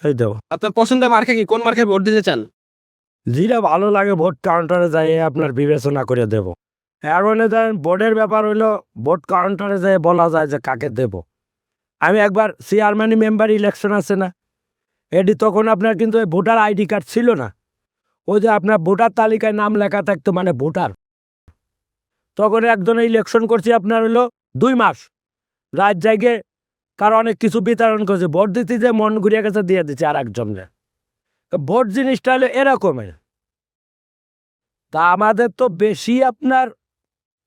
এই তো আপনার পছন্দের মার্কা কি? কোন মার্কায় ভোট দিতে চান? যেটা ভালো লাগে ভোট কাউন্টারে যাই আপনার বিবেচনা করে দেব। এখন ধরেন ভোটের ব্যাপার হইলো ভোট কাউন্টারে যাই বলা যায় যে কাকে দেব। আমি একবার চেয়ারম্যান মেম্বার ইলেকশন আছে না, এটি তখন আপনার কিন্তু ওই ভোটার আইডি কার্ড ছিল না, ওই যে আপনার ভোটার তালিকায় নাম লেখা থাকতো মানে ভোটার। তখন একজনে ইলেকশন করছি আপনার হলো 2 মাস, রাত জায়গায় কারো অনেক কিছু বিতরণ করছে, ভোট দিতে যে মন ঘুরিয়ে গেছে দিয়ে দিচ্ছে আর একজনে। ভোট জিনিসটা হলো এরকমের। তা আমাদের তো বেশি আপনার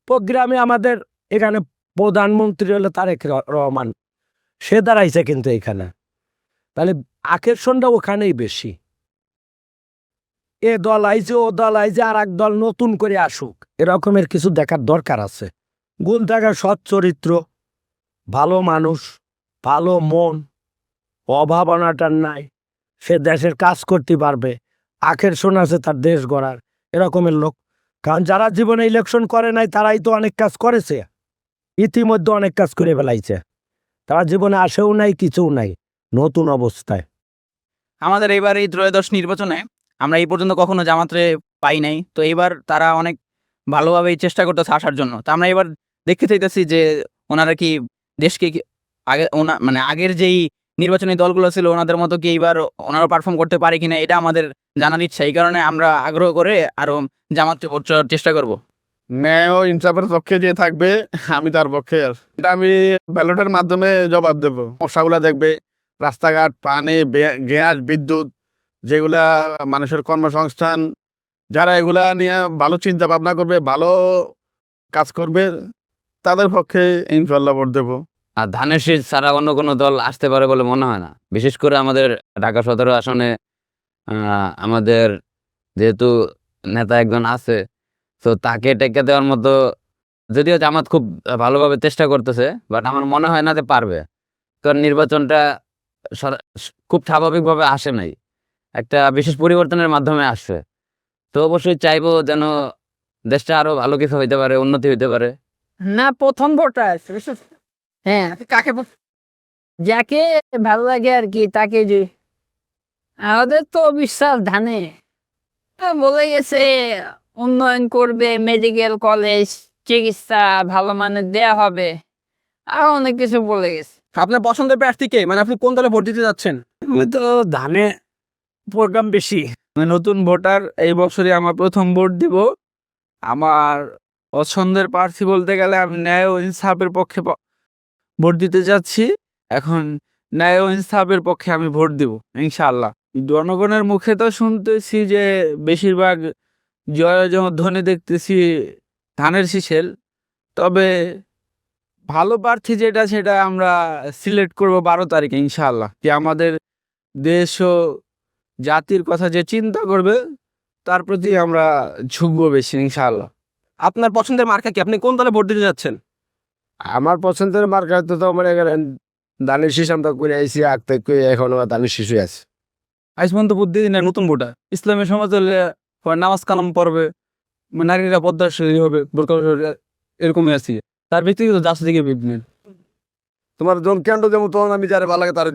প্রোগ্রামে আমাদের এখানে প্রধানমন্ত্রী হলো তারেক রহমান, সে দাঁড়াইছে কিন্তু এখানে, তাহলে আকর্ষণটা ওখানেই বেশি। এ দল আইছে ও দল আইছে আর এক দল নতুন করে আসুক, এরকমের কিছু দেখার দরকার আছে। গুণ থাকা সৎ চরিত্র, ভালো মানুষ, ভালো মন, অভাবনাটার নাই, সে দেশের কাজ করতে পারবে, আকর্ষণ আছে তার দেশ গড়ার, এরকমের লোক। কারণ যারা জীবনে ইলেকশন করে নাই তারাই তো অনেক কাজ করেছে, ইতিমধ্যে অনেক কাজ করে ফেলাইছে, তারা জীবনে আসেও নাই কিছুও নাই, নতুন অবস্থায়। আমাদের এইবার এই ত্রয়োদশ নির্বাচনে আমরা এই পর্যন্ত কখনো জামাতরে পাই নাই। তো এইবার তারা অনেক ভালোভাবেই চেষ্টা করতেছে আসার জন্য। তো আমরা এবার দেখতে চাইতেছি যে ওনারা কি দেশকে আগে মানে আগের যেই নির্বাচনী দলগুলো ছিল ওনাদের মতো কি এইবার ওনারা পারফর্ম করতে পারে কিনা, এটা আমাদের জানার ইচ্ছা। এই কারণে আমরা আগ্রহ করে আরো জামাতকে ভোট চাওয়ার চেষ্টা করব। ন্যায় ও ইনসাফের পক্ষে যে থাকবে আমি তার পক্ষে এটা আমি ব্যালটের মাধ্যমে জবাব দেব। সমস্যাগুলো দেখবে, রাস্তাঘাট, পানি, গ্যাস, বিদ্যুৎ, যেগুলা মানুষের কর্মসংস্থান, যারা এগুলা নিয়ে ভালো চিন্তা ভাবনা করবে, ভালো কাজ করবে, তাদের পক্ষে ইনশাল্লাহ ভোট দেবো। আর ধানের শীষ ছাড়া অন্য কোনো দল আসতে পারে বলে মনে হয় না। বিশেষ করে আমাদের ঢাকা 17 আসনে আমাদের যেহেতু নেতা একজন আছে, তো তাকে টেক্কা দেওয়ার মতো, যদিও জামাত খুব ভালোভাবে চেষ্টা করতেছে, বাট আমার মনে হয় না যে পারবে। কারণ নির্বাচনটা খুব স্বাভাবিকভাবে আসে নাই, একটা বিশেষ পরিবর্তনের মাধ্যমে আসছে। তো অবশ্যই চাইবো যেন দেশটা আরো ভালো কিছু হইতে পারে, উন্নতি হইতে পারে। না, প্রথম ভোটার। হ্যাঁ, কাকে যাকে ভালো লাগে আর কি তাকে যে। আমাদের তো বিশ্বাস ধানে বলে গেছে উন্নয়ন করবে, মেডিকেল কলেজ, চিকিৎসা ভালো মানের দেয়া হবে, আর অনেক কিছু বলে গেছে। আপনার পছন্দের প্রার্থী কে? মানে আপনি কোন দলে ভোট দিতে যাচ্ছেন? আমি তো ধানে প্রোগ্রাম বেশি। নতুন ভোটার, এই বছরই আমার প্রথম ভোট দিব। আমার পছন্দের প্রার্থী বলতে গেলে আমি ন্যায় ও ইনসাফের পক্ষে ভোট দিতে যাচ্ছি। এখন ন্যায় ও ইনসাফের পক্ষে আমি ভোট দিব ইনশাআল্লাহ। জনগণের মুখে তো শুনতেছি যে বেশিরভাগ জয়ধ্বনি দেখতেছি ধানের শীষের। তবে ভালো প্রার্থী যেটা সেটা আমরা সিলেক্ট করব 12 তারিখে ইনশাআল্লাহ। যে আমাদের দেশ ও জাতির কথা যে চিন্তা করবে তার প্রতি আমরা ঝুঁকবো বেশি ইনশাআল্লাহ। আপনার পছন্দের মার্কা কি? আপনি কোন দলে ভোট দিতে যাচ্ছেন? আমার পছন্দের মার্কা তো মনে করেন ধানের শীষ, আমরা করে আইসি আগ থেকে এখনো ধানের শিশুই আছে। আজ পর্যন্ত বুদ্ধি দিন নতুন ভোটা ইসলামের সমাজ হলে নামাজ কালাম পড়বে, নারীরা পদ্মাশীল হবে, বোরকা এরকমই আছি। তার ব্যক্তিগত জাস্ট দিকে বিভিন্ন তোমার জন কেন্দ্র যেমন তখন আমি যারা ভালো লাগে তার